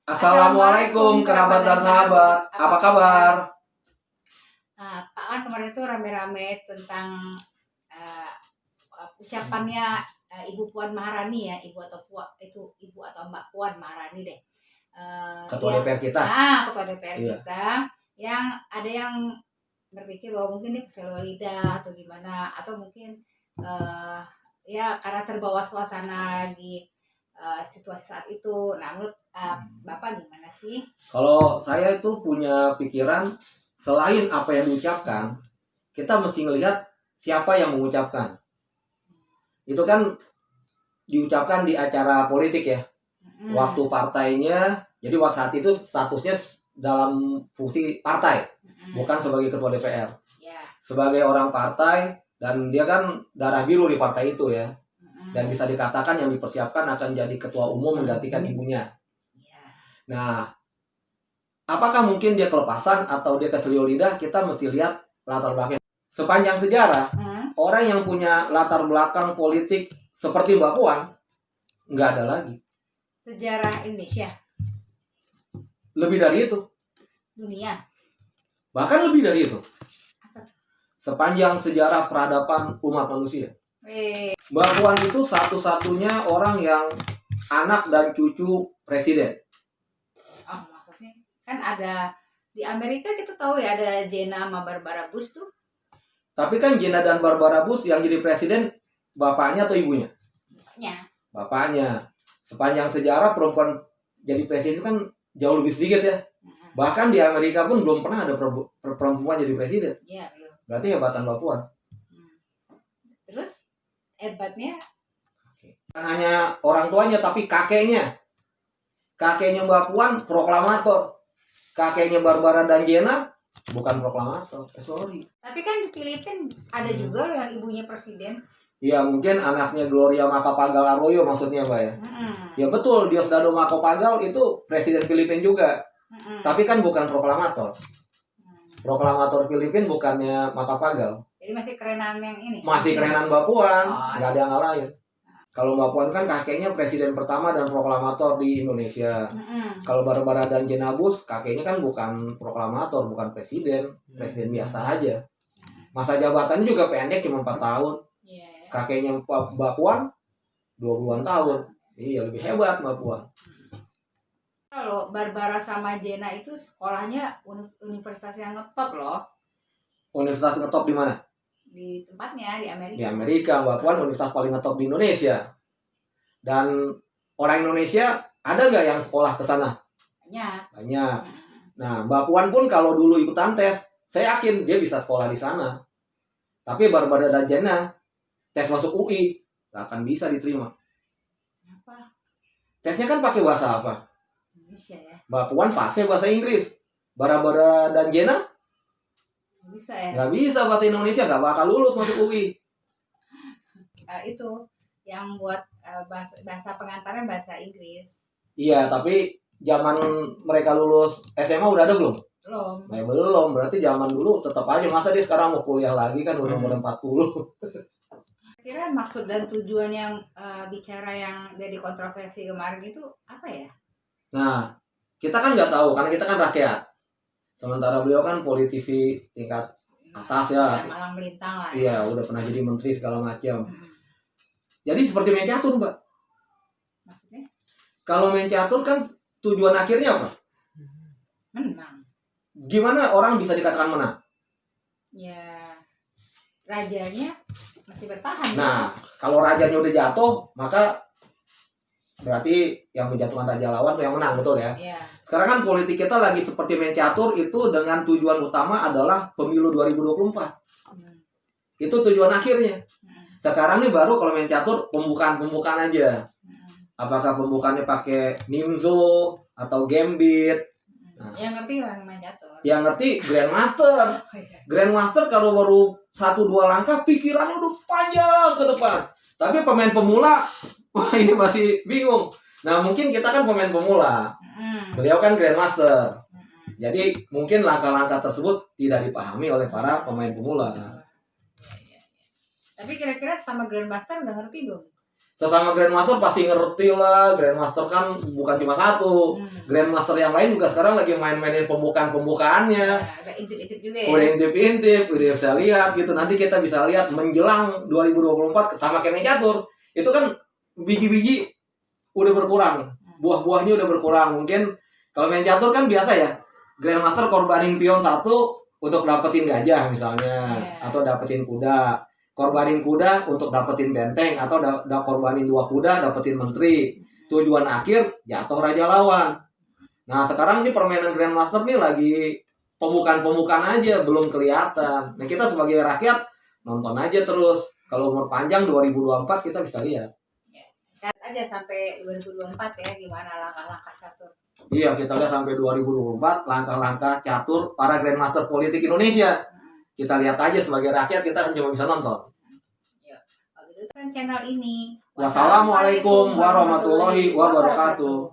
Assalamualaikum kerabat dan sahabat, apa kabar? Pak kan kemarin itu rame-rame tentang uh, ucapannya Ibu Puan Maharani ya, Ibu atau Mbak Puan Maharani deh. Ketua DPR kita. Ketua DPR Iya. kita, yang ada yang berpikir bahwa mungkin ini keselo lidah atau gimana, atau mungkin ya karena terbawa suasana lagi situasi saat itu. Nah, menurut Bapak gimana sih? Kalau saya itu punya pikiran, selain apa yang diucapkan, kita mesti ngelihat siapa yang mengucapkan. Itu kan diucapkan di acara politik ya. Waktu partainya, jadi waktu saat itu statusnya dalam fungsi partai, bukan sebagai ketua DPR. Sebagai orang partai, dan dia kan darah biru di partai itu ya. Dan bisa dikatakan yang dipersiapkan akan jadi ketua umum menggantikan ibunya. Nah, apakah mungkin dia kelepasan atau dia keselio lidah? Kita mesti lihat latar belakang. Sepanjang sejarah, orang yang punya latar belakang politik seperti Mbak Puan nggak ada lagi. Sejarah Indonesia. Lebih dari itu. Dunia. Bahkan lebih dari itu. Sepanjang sejarah peradaban umat manusia. Mbak Puan itu satu-satunya orang yang anak dan cucu presiden. Oh, maksudnya kan ada di Amerika kita tahu ya, ada Jenna sama Barbara Bush tuh. Tapi kan Jenna dan Barbara Bush yang jadi presiden bapaknya atau ibunya? Bapaknya. Sepanjang sejarah perempuan jadi presiden kan jauh lebih sedikit ya. Bahkan di Amerika pun belum pernah ada perempuan jadi presiden. Iya, belum. Berarti hebatan Mbak Puan. Terus hebatnya bukan hanya orang tuanya tapi kakeknya. Kakeknya Mbak Puan proklamator. Kakeknya Barbara dan Jenna bukan proklamator. Sorry. Tapi kan di Filipina ada juga loh yang ibunya presiden. Iya, mungkin anaknya Gloria Macapagal Arroyo maksudnya Mbak ya. Ya betul, Diosdado Macapagal itu presiden Filipina juga. Tapi kan bukan proklamator. Proklamator Filipina bukannya Macapagal. Jadi masih kerenan yang ini. Masih kerenan Mbak Puan, nggak ada yang ngalahin. Kalau Mbak Puan kan kakeknya presiden pertama dan proklamator di Indonesia. Kalau Barbara dan Jenna Bush, kakeknya kan bukan proklamator, bukan presiden, presiden biasa aja. Masa jabatannya juga pendek, cuma 4 tahun. Kakeknya Mbak Puan 20-an tahun. Iya, lebih hebat Mbak Puan. Kalau Barbara sama Jenna itu sekolahnya universitas yang ngetop loh. Universitas ngetop di mana? Di tempatnya di Amerika. Di Amerika, Mbak Puan universitas paling ngetop di Indonesia. Dan orang Indonesia ada nggak yang sekolah ke sana? Banyak. Nah, Mbak Puan pun kalau dulu ikutan tes, saya yakin dia bisa sekolah di sana. Tapi Barbara dan Jenna tes masuk UI nggak akan bisa diterima. Kenapa? Tesnya kan pakai bahasa apa? Indonesia ya. Mbak Puan fase bahasa Inggris. Barbara dan Jenna bisa ya? Nggak bisa bahasa Indonesia, nggak bakal lulus masuk UI. Itu yang buat bahasa pengantarnya bahasa Inggris. Iya, tapi zaman mereka lulus SMA udah ada belum? Belum. Nah, belum, berarti zaman dulu tetap aja. Masa dia sekarang mau kuliah lagi kan udah umur 40. Kira maksud dan tujuan yang bicara yang jadi kontroversi kemarin itu apa ya? Nah, kita kan nggak tahu karena kita kan rakyat. Sementara beliau kan politisi tingkat atas ya. Malang melintang lah. Iya, udah pernah jadi menteri segala macam. Jadi seperti main catur, Mbak. Maksudnya? Kalau main catur kan tujuan akhirnya apa? Menang. Gimana orang bisa dikatakan menang? Ya, rajanya masih bertahan. Nah, kalau rajanya udah jatuh, maka berarti yang menjatuhkan raja lawan tuh yang menang, betul ya? Iya. Sekarang kan politik kita lagi seperti main catur itu dengan tujuan utama adalah pemilu 2024. Itu tujuan akhirnya. Sekarang nih baru kalau main catur pembukaan aja. Apakah pembukaannya pakai Nimzo atau Gambit? Nah, yang ngerti orang main catur. Yang ngerti Grandmaster. Grandmaster kalau baru 1-2 langkah pikirannya udah panjang ke depan. Tapi pemain pemula, wah ini masih bingung. Nah mungkin kita kan pemain pemula. Beliau kan Grandmaster. Jadi mungkin langkah-langkah tersebut tidak dipahami oleh para pemain pemula. Tapi kira-kira sama Grandmaster udah ngerti belum? Sesama Grandmaster pasti ngerti lah. Grandmaster kan bukan cuma satu. Grandmaster yang lain juga sekarang lagi main-mainin pembukaannya. Ada intip-intip juga ya. Udah intip-intip, udah bisa lihat gitu. Nanti kita bisa lihat menjelang 2024 sama kayak main catur. Itu kan biji-biji udah berkurang. Buah-buahnya udah berkurang. Mungkin kalau main catur kan biasa ya. Grandmaster korbanin pion satu untuk dapetin gajah misalnya. Atau dapetin kuda. Korbanin kuda untuk dapetin benteng. Atau korbanin 2 kuda dapetin menteri. Tujuan akhir jatuh raja lawan. Nah sekarang ini permainan Grandmaster nih lagi pembukaan aja, belum kelihatan. Nah kita sebagai rakyat nonton aja terus. Kalau umur panjang 2024 kita bisa lihat. Lihat aja sampai 2024 ya gimana langkah-langkah catur. Iya, kita lihat sampai 2024 langkah-langkah catur para Grandmaster politik Indonesia. Kita lihat aja sebagai rakyat, kita kan cuma bisa nonton. Ya, itu kan channel ini. Wassalamualaikum warahmatullahi wabarakatuh.